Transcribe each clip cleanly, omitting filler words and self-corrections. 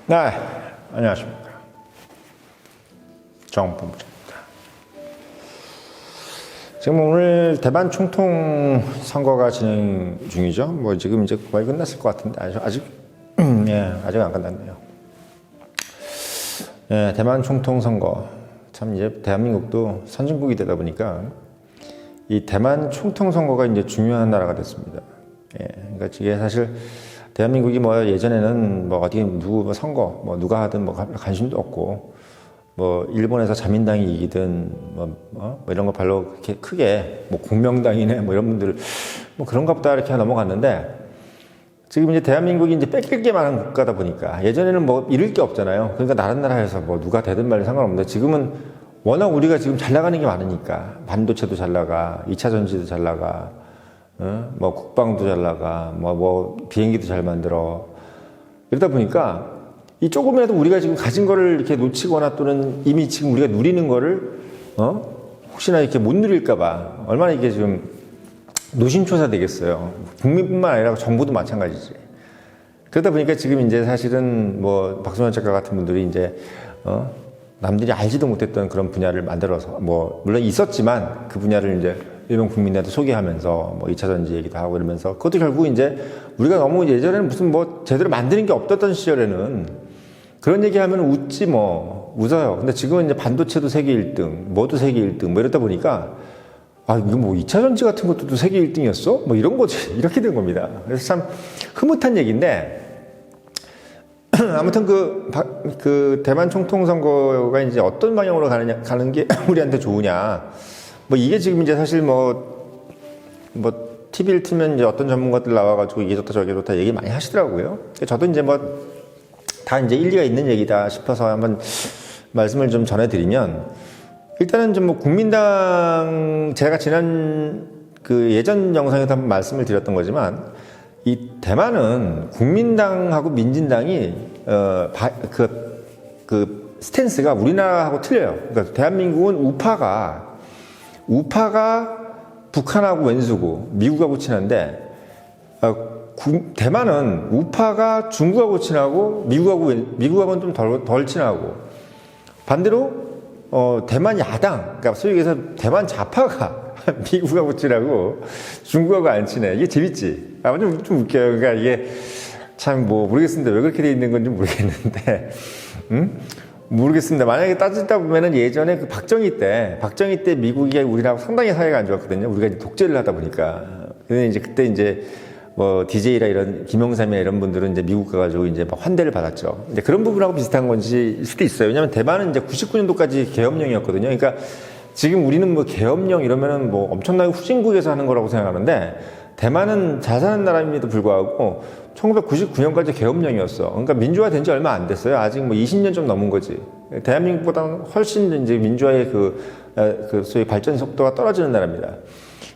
네, 안녕하십니까. 정본부장입니다. 지금 오늘 대만 총통 선거가 진행 중이죠. 뭐 지금 이제 거의 끝났을 것 같은데 아직 아직 안 끝났네요. 예, 대만 총통 선거 참 이제 대한민국도 선진국이 되다 보니까 이 대만 총통 선거가 이제 중요한 나라가 됐습니다. 예, 그러니까 이게 사실 대한민국이 뭐 예전에는 뭐 어디 누구 선거 뭐 누가 하든 뭐 관심도 없고 뭐 일본에서 자민당이 이기든 뭐 이런 거 별로 그렇게 크게 뭐 공명당이네 뭐 이런 분들 뭐 그런가 보다 이렇게 넘어갔는데 지금 이제 대한민국이 이제 뺏길 게 많은 국가다 보니까 예전에는 뭐 잃을 게 없잖아요. 그러니까 다른 나라에서 뭐 누가 되든 말든 상관없는데 지금은 워낙 우리가 지금 잘 나가는 게 많으니까 반도체도 잘 나가, 2차 전지도 잘 나가, 뭐 국방도 잘 나가, 뭐 비행기도 잘 만들어. 이러다 보니까 이 조금이라도 우리가 지금 가진 거를 이렇게 놓치거나 또는 이미 지금 우리가 누리는 거를 혹시나 이렇게 못 누릴까봐 얼마나 이게 지금 노심초사 되겠어요. 국민뿐만 아니라 정부도 마찬가지지. 그러다 보니까 지금 이제 사실은 뭐 박소연 작가 같은 분들이 이제 남들이 알지도 못했던 그런 분야를 만들어서 뭐 물론 있었지만 그 분야를 이제 일본 국민한테 소개하면서 뭐 2차 전지 얘기도 하고 이러면서 그것도 결국 이제 우리가 너무 예전에는 무슨 뭐 제대로 만드는 게 없었던 시절에는 그런 얘기하면 웃지 뭐 웃어요. 근데 지금은 이제 반도체도 세계 1등, 뭐도 세계 1등 뭐 이러다 보니까 아 이거 뭐 2차 전지 같은 것도 세계 1등이었어? 뭐 이런 거지 이렇게 된 겁니다. 그래서 참 흐뭇한 얘기인데 아무튼 그 대만 총통 선거가 이제 어떤 방향으로 가는 게 우리한테 좋으냐. 뭐 이게 지금 이제 사실 뭐 TV를 틀면 이제 어떤 전문가들 나와가지고 이게 좋다 저게 좋다 얘기 많이 하시더라고요. 저도 이제 뭐 다 이제 일리가 있는 얘기다 싶어서 한번 말씀을 좀 전해드리면 일단은 좀 뭐 국민당 제가 지난 그 예전 영상에도 한번 말씀을 드렸던 거지만 이 대만은 국민당하고 민진당이 그 스탠스가 우리나라하고 틀려요. 그러니까 대한민국은 우파가 북한하고 왼수고 미국하고 친한데 대만은 우파가 중국하고 친하고 미국하고는 좀 덜 친하고 반대로 대만 야당 그러니까 소위 얘기해서 대만 좌파가 미국하고 친하고 중국하고 안 친해. 이게 재밌지? 좀 웃겨요. 그러니까 이게 참 뭐 모르겠습니다. 왜 그렇게 돼 있는 건지 모르겠는데 모르겠습니다. 만약에 따지다 보면은 예전에 그 박정희 때 미국이 우리나라 상당히 사이가 안 좋았거든요. 우리가 이제 독재를 하다 보니까. 근데 이제 그때 이제 뭐 DJ라 이런 김영삼이나 이런 분들은 이제 미국 가가지고 이제 막 환대를 받았죠. 이제 그런 부분하고 비슷한 건지 수도 있어요. 왜냐하면 대만은 이제 99년도까지 계엄령이었거든요. 그러니까 지금 우리는 뭐 계엄령 이러면은 뭐 엄청나게 후진국에서 하는 거라고 생각하는데 대만은 잘 사는 나라임에도 불구하고 1999년까지 계엄령이었어. 그러니까 민주화된 지 얼마 안 됐어요. 아직 뭐 20년 좀 넘은 거지. 대한민국보다는 훨씬 이제 민주화의 그 소위 발전 속도가 떨어지는 나라입니다.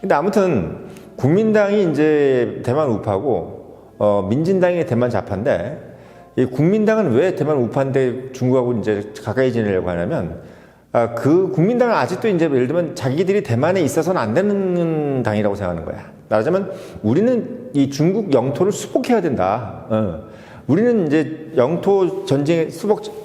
근데 아무튼 국민당이 이제 대만 우파고 민진당이 대만 좌파인데 이 국민당은 왜 대만 우파인데 중국하고 이제 가까이 지내려고 하냐면 그 국민당은 아직도 이제 예를 들면 자기들이 대만에 있어서는 안 되는 당이라고 생각하는 거야. 말하자면 우리는 이 중국 영토를 수복해야 된다. 우리는 이제 영토 전쟁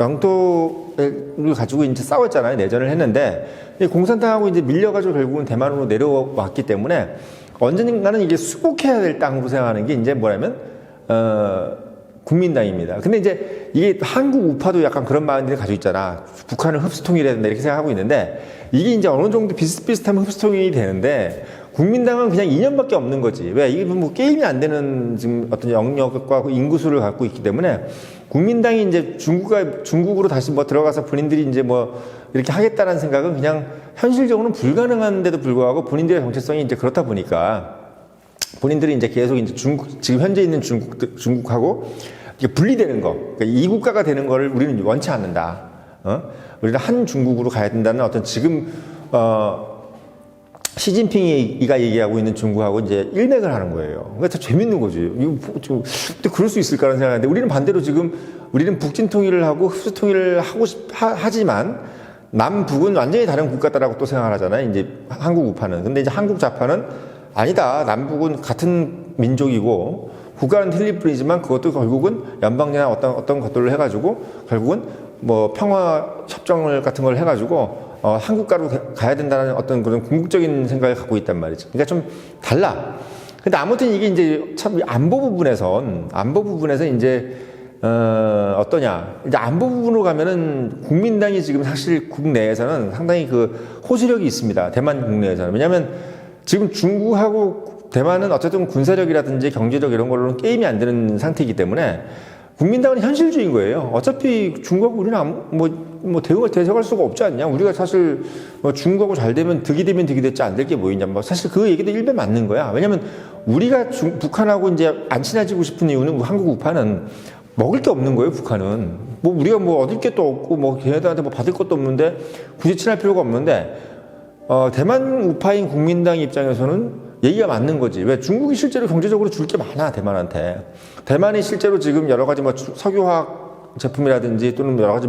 영토를 가지고 이제 싸웠잖아요. 내전을 했는데 공산당하고 이제 밀려가지고 결국은 대만으로 내려왔기 때문에 언젠가는 이게 수복해야 될 땅으로 생각하는 게 이제 뭐냐면 국민당입니다. 근데 이제 이게 한국 우파도 약간 그런 마음들을 가지고 있잖아. 북한을 흡수통일해야 된다 이렇게 생각하고 있는데 이게 이제 어느 정도 비슷비슷하면 흡수통일이 되는데 국민당은 그냥 이념밖에 없는 거지. 왜? 이게 뭐 게임이 안 되는 지금 어떤 영역과 인구수를 갖고 있기 때문에 국민당이 이제 중국으로 다시 뭐 들어가서 본인들이 이제 뭐 이렇게 하겠다는 생각은 그냥 현실적으로는 불가능한데도 불구하고 본인들의 정체성이 이제 그렇다 보니까 본인들이 이제 계속 이제 지금 현재 있는 중국하고 이게 분리되는 거, 그러니까 이 국가가 되는 거를 우리는 원치 않는다. 우리는 한 중국으로 가야 된다는 어떤 지금 시진핑이가 얘기하고 있는 중국하고 이제 일맥을 하는 거예요. 그러니까 참 재밌는 거지. 이거 근데 그럴 수 있을까라는 생각하는데 우리는 반대로 지금 우리는 북진 통일을 하고 흡수 통일을 하지만 남북은 완전히 다른 국가다라고 또 생각을 하잖아요. 이제 한국 우파는. 근데 이제 한국 좌파는 아니다. 남북은 같은 민족이고 국가는 틀릴 뿐이지만 그것도 결국은 연방제나 어떤 것들을 해가지고 결국은 뭐 평화 협정을 같은 걸 해가지고 한국가로 가야 된다는 어떤 그런 궁극적인 생각을 갖고 있단 말이죠. 그러니까 좀 달라. 근데 아무튼 이게 이제 참 안보 부분에서 이제 어떠냐. 이제 안보 부분으로 가면은 국민당이 지금 사실 국내에서는 상당히 그 호소력이 있습니다. 대만 국내에서는. 왜냐하면 지금 중국하고 대만은 어쨌든 군사력이라든지 경제력 이런 걸로는 게임이 안 되는 상태이기 때문에 국민당은 현실주의인 거예요. 어차피 중국하고 우리는 뭐 대응을 대적할 수가 없지 않냐. 우리가 사실 뭐 중국하고 잘 되면 득이 되면 득이 됐지 안 될 게 뭐 있냐. 뭐 사실 그 얘기도 일배 맞는 거야. 왜냐면 우리가 북한하고 이제 안 친해지고 싶은 이유는 한국 우파는 먹을 게 없는 거예요, 북한은. 뭐 우리가 뭐 얻을 게 또 없고 뭐 걔네들한테 뭐 받을 것도 없는데 굳이 친할 필요가 없는데 대만 우파인 국민당 입장에서는 얘기가 맞는 거지. 왜? 중국이 실제로 경제적으로 줄 게 많아, 대만한테. 대만이 실제로 지금 여러 가지 뭐 석유화학 제품이라든지 또는 여러 가지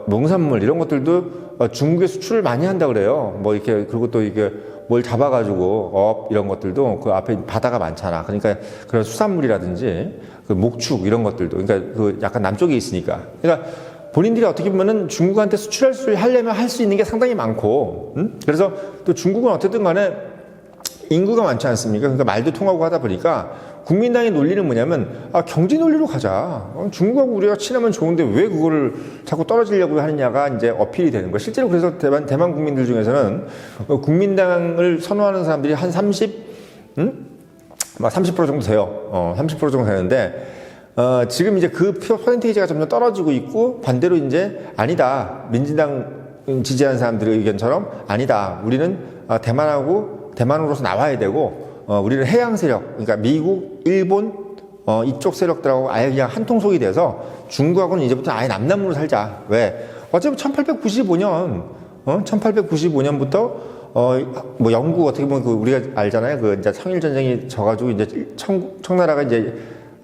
농산물 이런 것들도 중국에 수출을 많이 한다 그래요. 뭐 이렇게, 그리고 또 이게 뭘 잡아가지고 이런 것들도 그 앞에 바다가 많잖아. 그러니까 그런 수산물이라든지 그 목축 이런 것들도. 그러니까 그 약간 남쪽에 있으니까. 그러니까 본인들이 어떻게 보면은 중국한테 하려면 할 수 있는 게 상당히 많고, 그래서 또 중국은 어쨌든 간에 인구가 많지 않습니까? 그러니까 말도 통하고 하다 보니까 국민당의 논리는 뭐냐면, 경제 논리로 가자. 중국하고 우리가 친하면 좋은데 왜 그거를 자꾸 떨어지려고 하느냐가 이제 어필이 되는 거예요. 실제로 그래서 대만 국민들 중에서는 국민당을 선호하는 사람들이 한 30% 정도 돼요. 30% 정도 되는데, 지금 이제 그 퍼센테이지가 점점 떨어지고 있고, 반대로 이제 아니다. 민진당 지지하는 사람들의 의견처럼 아니다. 우리는 대만으로서 나와야 되고, 우리는 해양 세력, 그러니까 미국, 일본, 이쪽 세력들하고 아예 그냥 한통속이 돼서 중국하고는 이제부터 아예 남남으로 살자. 왜? 어차피 1895년부터 뭐 영국 어떻게 보면 우리가 알잖아요. 그 이제 청일전쟁이 져가지고 이제 청나라가 이제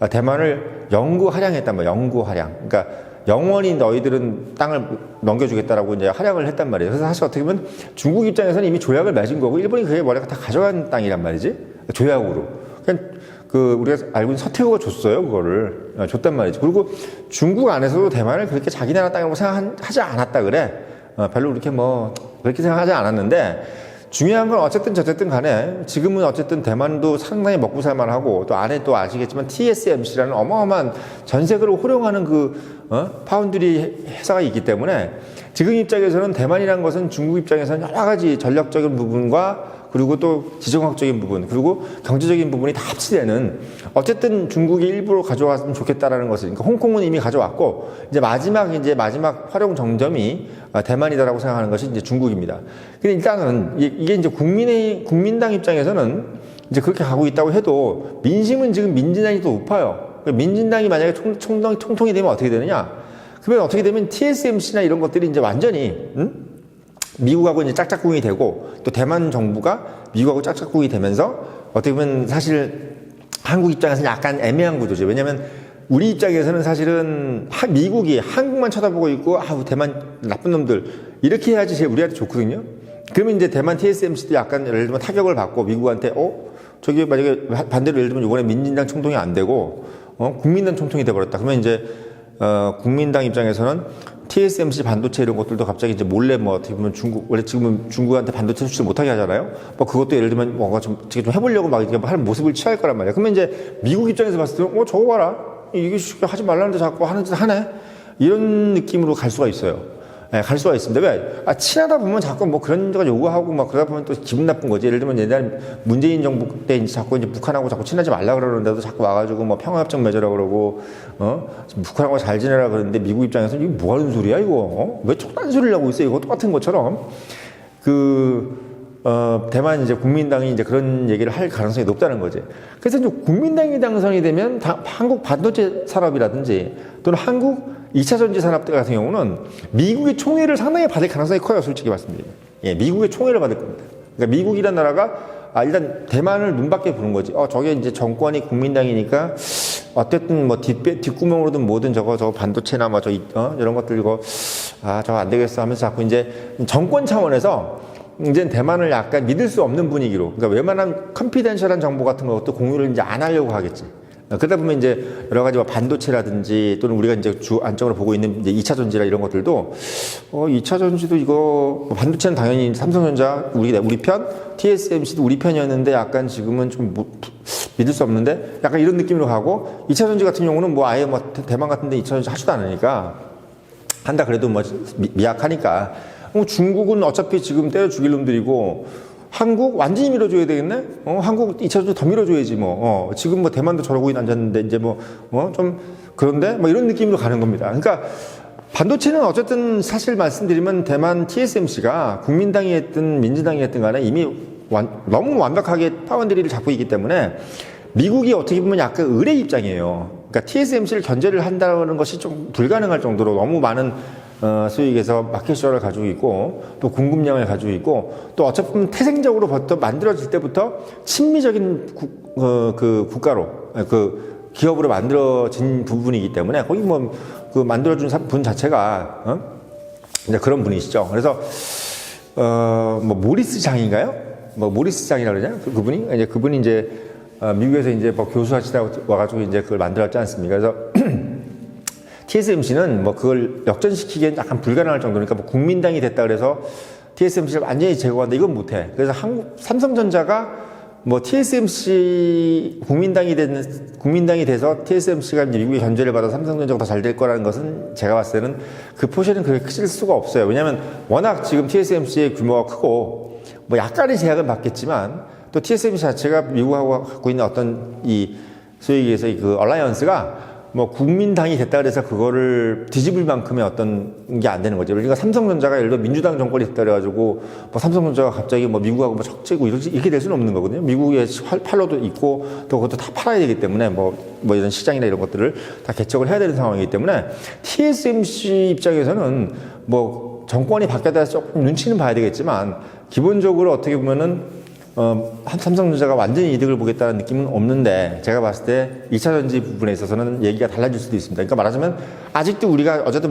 대만을 영구 할양했단 말이에요. 영구 할양. 그러니까 영원히 너희들은 땅을 넘겨주겠다라고 이제 할양을 했단 말이에요. 그래서 사실 어떻게 보면 중국 입장에서는 이미 조약을 맺은 거고 일본이 그게 뭐랄까 다 가져간 땅이란 말이지. 조약으로. 그러니까 우리가 알고 있는 서태후가 줬어요. 그거를. 줬단 말이죠. 그리고 중국 안에서도 대만을 그렇게 자기 나라 땅이라고 생각하지 않았다 그래. 별로 그렇게 생각하지 않았는데 중요한 건 어쨌든 간에 지금은 어쨌든 대만도 상당히 먹고 살만하고 또 안에 또 아시겠지만 TSMC라는 어마어마한 전 세계로 호령하는 파운드리 회사가 있기 때문에 지금 입장에서는 대만이라는 것은 중국 입장에서는 여러 가지 전략적인 부분과 그리고 또 지정학적인 부분 그리고 경제적인 부분이 다 합치되는 어쨌든 중국이 일부러 가져왔으면 좋겠다라는 것을 그러니까 홍콩은 이미 가져왔고 이제 마지막 활용 정점이 대만이다라고 생각하는 것이 이제 중국입니다. 근데 일단은 이게 이제 국민당 입장에서는 이제 그렇게 가고 있다고 해도 민심은 지금 민진당이 더 높아요. 민진당이 만약에 총통이 되면 어떻게 되느냐? 그러면 어떻게 되면 TSMC나 이런 것들이 이제 완전히 미국하고 이제 짝짝꿍이 되고 또 대만 정부가 미국하고 짝짝꿍이 되면서 어떻게 보면 사실 한국 입장에서는 약간 애매한 구조죠. 왜냐하면 우리 입장에서는 사실은 미국이 한국만 쳐다보고 있고 대만 나쁜 놈들 이렇게 해야지 제일 우리한테 좋거든요. 그러면 이제 대만 TSMC도 약간 예를 들면 타격을 받고 미국한테 저기 만약에 반대로 예를 들면 이번에 민진당 총통이 안 되고 국민당 총통이 돼버렸다. 그러면 이제 국민당 입장에서는 TSMC 반도체 이런 것들도 갑자기 이제 몰래 어떻게 보면 원래 지금은 중국한테 반도체 수출 못하게 하잖아요. 그것도 예를 들면 뭔가 좀 해보려고 막 이렇게 할 모습을 취할 거란 말이야. 그러면 이제 미국 입장에서 봤을 때는 저거 봐라. 이게 하지 말라는데 자꾸 하는 짓 하네. 이런 느낌으로 갈 수가 있어요. 네, 갈 수가 있습니다. 왜? 친하다 보면 자꾸 그런 데가 요구하고 그러다 보면 또 기분 나쁜 거지. 예를 들면 옛날 문재인 정부 때 이제 자꾸 북한하고 자꾸 친하지 말라 그러는데도 자꾸 와가지고 평화협정 맺으라 그러고, 북한하고 잘 지내라 그러는데 미국 입장에서는 이거 뭐 하는 소리야, 이거? 왜 척단소리를 하고 있어? 이거 똑같은 것처럼. 대만 이제 국민당이 이제 그런 얘기를 할 가능성이 높다는 거지. 그래서 이제 국민당이 당선이 되면 한국 반도체 산업이라든지 또는 한국 2차 전지 산업들 같은 경우는 미국의 총애를 상당히 받을 가능성이 커요, 솔직히 말씀드리면. 예, 미국의 총애를 받을 겁니다. 그러니까 미국이란 나라가 일단 대만을 눈밖에 보는 거지. 저게 이제 정권이 국민당이니까 어쨌든 뒷구멍으로든 뭐든 저거 반도체나 이런 것들 저거 안 되겠어 하면서 자꾸 이제 정권 차원에서 이제 대만을 약간 믿을 수 없는 분위기로, 그러니까 웬만한 컨피덴셜한 정보 같은 것도 공유를 이제 안 하려고 하겠지. 그러다 보면 이제 여러 가지 뭐 반도체라든지 또는 우리가 이제 주 안쪽으로 보고 있는 이제 2차 전지라 이런 것들도 2차 전지도 이거 반도체는 당연히 삼성전자 우리 편, TSMC도 우리 편이었는데 약간 지금은 좀 믿을 수 없는데 약간 이런 느낌으로 가고 2차 전지 같은 경우는 뭐 아예 뭐 대만 같은데 2차 전지 하지도 않으니까 한다 그래도 뭐 미약하니까 중국은 어차피 지금 때려 죽일 놈들이고 한국 완전히 밀어줘야 되겠네? 한국 2차 전지 더 밀어줘야지 뭐. 지금 뭐 대만도 저러고 앉았는데 이제 좀 그런데 뭐 이런 느낌으로 가는 겁니다. 그러니까 반도체는 어쨌든 사실 말씀드리면 대만 TSMC가 국민당이 했든 민주당이 했든 간에 이미 너무 완벽하게 파운드리를 잡고 있기 때문에 미국이 어떻게 보면 약간 의뢰 입장이에요. 그러니까 TSMC를 견제를 한다는 것이 좀 불가능할 정도로 너무 많은 수익에서 마켓쉐어를 가지고 있고 또 공급량을 가지고 있고 또 어차피 태생적으로부터 만들어질 때부터 친미적인 국가로 그 기업으로 만들어진 부분이기 때문에 거기 뭐 그 만들어준 분 자체가 이제 그런 분이시죠. 그래서 뭐 모리스 장인가요? 뭐 모리스 장이라고 그러냐? 그분이 이제 미국에서 이제 뭐 교수하시다 와가지고 이제 그걸 만들었지 않습니까? 그래서 TSMC는 뭐 그걸 역전시키기엔 약간 불가능할 정도니까 뭐 국민당이 됐다 그래서 TSMC를 완전히 제거한다 이건 못해. 그래서 삼성전자가 뭐 TSMC 국민당이 돼서 TSMC가 이제 미국의 견제를 받아 삼성전자가 더 잘 될 거라는 것은 제가 봤을 때는 그 포션은 그렇게 크실 수가 없어요. 왜냐하면 워낙 지금 TSMC의 규모가 크고 뭐 약간의 제약은 받겠지만 또 TSMC 자체가 미국하고 갖고 있는 어떤 이 소위 얘기해서 그 얼라이언스가 뭐 국민당이 됐다 그래서 그거를 뒤집을 만큼의 어떤 게 안 되는 거죠. 그러니까 삼성전자가 예를 들어 민주당 정권이 됐다 그래가지고 뭐 삼성전자가 갑자기 뭐 미국하고 뭐 적재고 이렇게 될 수는 없는 거거든요. 미국의 팔로도 있고 또 그것도 다 팔아야 되기 때문에 뭐 이런 시장이나 이런 것들을 다 개척을 해야 되는 상황이기 때문에 TSMC 입장에서는 뭐 정권이 바뀌었다 해서 조금 눈치는 봐야 되겠지만 기본적으로 어떻게 보면은 삼성전자가 완전히 이득을 보겠다는 느낌은 없는데 제가 봤을 때 2차 전지 부분에 있어서는 얘기가 달라질 수도 있습니다. 그러니까 말하자면 아직도 우리가 어제도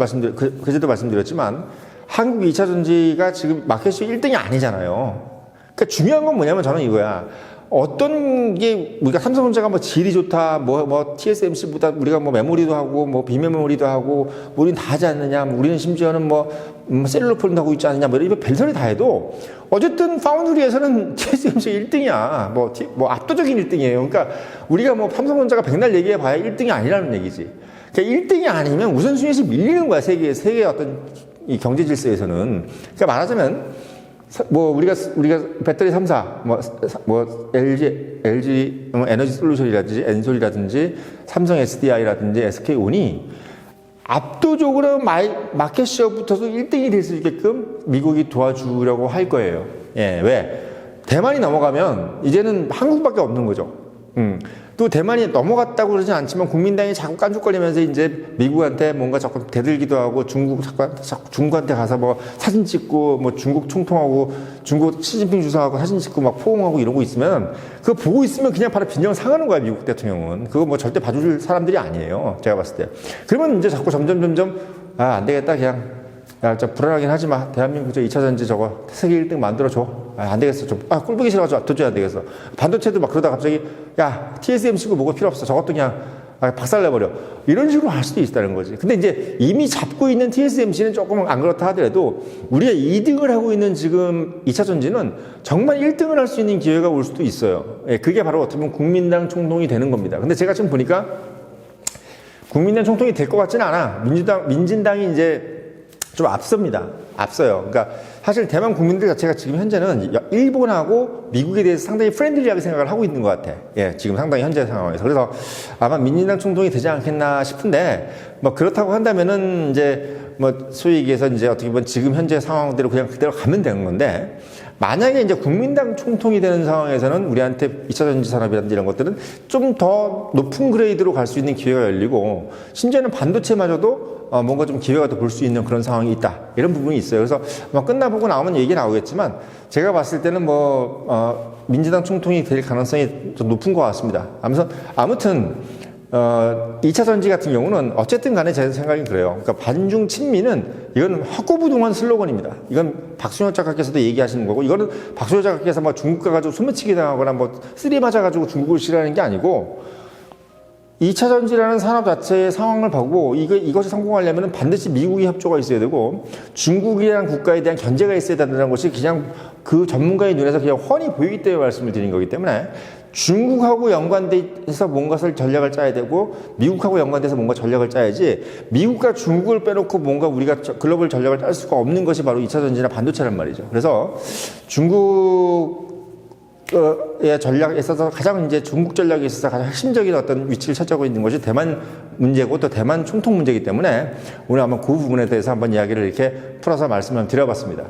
그제도 말씀드렸지만 한국 2차 전지가 지금 마켓시 1등이 아니잖아요. 그러니까 중요한 건 뭐냐면 저는 이거야. 어떤 게 우리가 삼성전자가 뭐 질이 좋다, 뭐 TSMC보다 우리가 뭐 메모리도 하고 뭐 비메모리도 하고 뭐 우리는 다 하지 않느냐, 우리는 심지어는 뭐 셀룰러 폰도 하고 있지 않느냐, 뭐 이런 별소리 다 해도 어쨌든 파운드리에서는 TSMC 1등이야. 뭐 압도적인 1등이에요. 그러니까 우리가 뭐 삼성전자가 백날 얘기해봐야 1등이 아니라는 얘기지. 그러니까 1등이 아니면 우선순위에서 밀리는 거야. 세계의 어떤 이 경제 질서에서는. 그러니까 말하자면. 뭐 우리가 배터리 3사 뭐 LG 에너지 솔루션이라든지 엔솔이라든지 삼성 SDI라든지 SK온이 압도적으로 마켓시어부터도 1등이 될 수 있게끔 미국이 도와주려고 할 거예요. 예, 왜? 대만이 넘어가면 이제는 한국밖에 없는 거죠. 또 대만이 넘어갔다고 그러진 않지만 국민당이 자꾸 깐죽거리면서 이제 미국한테 뭔가 자꾸 대들기도 하고 중국한테 가서 뭐 사진 찍고 뭐 중국 총통하고 중국 시진핑 주석하고 사진 찍고 막 포옹하고 이러고 있으면 그거 보고 있으면 그냥 바로 빈정 상하는 거야. 미국 대통령은. 그거 뭐 절대 봐줄 사람들이 아니에요. 제가 봤을 때. 그러면 이제 자꾸 점점 안 되겠다 그냥 야, 진짜 불안하긴 하지만 대한민국 2차 전지 저거 세계 1등 만들어줘. 안 되겠어. 꿀보기 싫어가지고 도저히 안 되겠어. 반도체도 막 그러다 갑자기 야, TSMC고 뭐고 필요 없어. 저것도 그냥 박살내버려. 이런 식으로 할 수도 있다는 거지. 근데 이제 이미 잡고 있는 TSMC는 조금 안 그렇다 하더라도 우리가 2등을 하고 있는 지금 2차 전지는 정말 1등을 할 수 있는 기회가 올 수도 있어요. 예, 그게 바로 어떻게 보면 국민당 총통이 되는 겁니다. 근데 제가 지금 보니까 국민당 총통이 될 것 같지는 않아. 민진당이 이제 좀 앞서요. 그러니까 사실 대만 국민들 자체가 지금 현재는 일본하고 미국에 대해서 상당히 프렌들리하게 생각을 하고 있는 것 같아. 예, 지금 상당히 현재 상황에서. 그래서 아마 민진당 총통이 되지 않겠나 싶은데 뭐 그렇다고 한다면은 이제 뭐 소위 얘기해서 이제 어떻게 보면 지금 현재 상황대로 그냥 그대로 가면 되는 건데 만약에 이제 국민당 총통이 되는 상황에서는 우리한테 2차 전지 산업이라든지 이런 것들은 좀 더 높은 그레이드로 갈 수 있는 기회가 열리고 심지어는 반도체마저도 뭔가 좀 기회가 더 볼 수 있는 그런 상황이 있다. 이런 부분이 있어요. 그래서 뭐 끝나보고 나오면 얘기 나오겠지만 제가 봤을 때는 민주당 총통이 될 가능성이 좀 높은 것 같습니다. 아무튼 2차 전지 같은 경우는 어쨌든 간에 제 생각이 그래요. 그러니까 반중 친미는 이건 확고부동한 슬로건입니다. 이건 박순혁 작가께서도 얘기하시는 거고, 이거는 박순혁 작가께서 막 중국 가가지고 소매치기 당하거나 뭐 쓰리 맞아가지고 중국을 싫어하는 게 아니고, 2차 전지라는 산업 자체의 상황을 보고 이것이 성공하려면 반드시 미국의 협조가 있어야 되고 중국이라는 국가에 대한 견제가 있어야 된다는 것이 그냥 그 전문가의 눈에서 그냥 훤히 보이기 때문에 말씀을 드린 거기 때문에 중국하고 연관돼서 뭔가를 전략을 짜야 되고 미국하고 연관돼서 뭔가 전략을 짜야지 미국과 중국을 빼놓고 뭔가 우리가 글로벌 전략을 짤 수가 없는 것이 바로 2차 전지나 반도체란 말이죠. 그래서 중국 의 전략에 있어서 가장 이제 중국 전략에 있어서 가장 핵심적인 어떤 위치를 차지하고 있는 것이 대만 문제고 또 대만 총통 문제이기 때문에 오늘 한번 그 부분에 대해서 한번 이야기를 이렇게 풀어서 말씀을 드려봤습니다.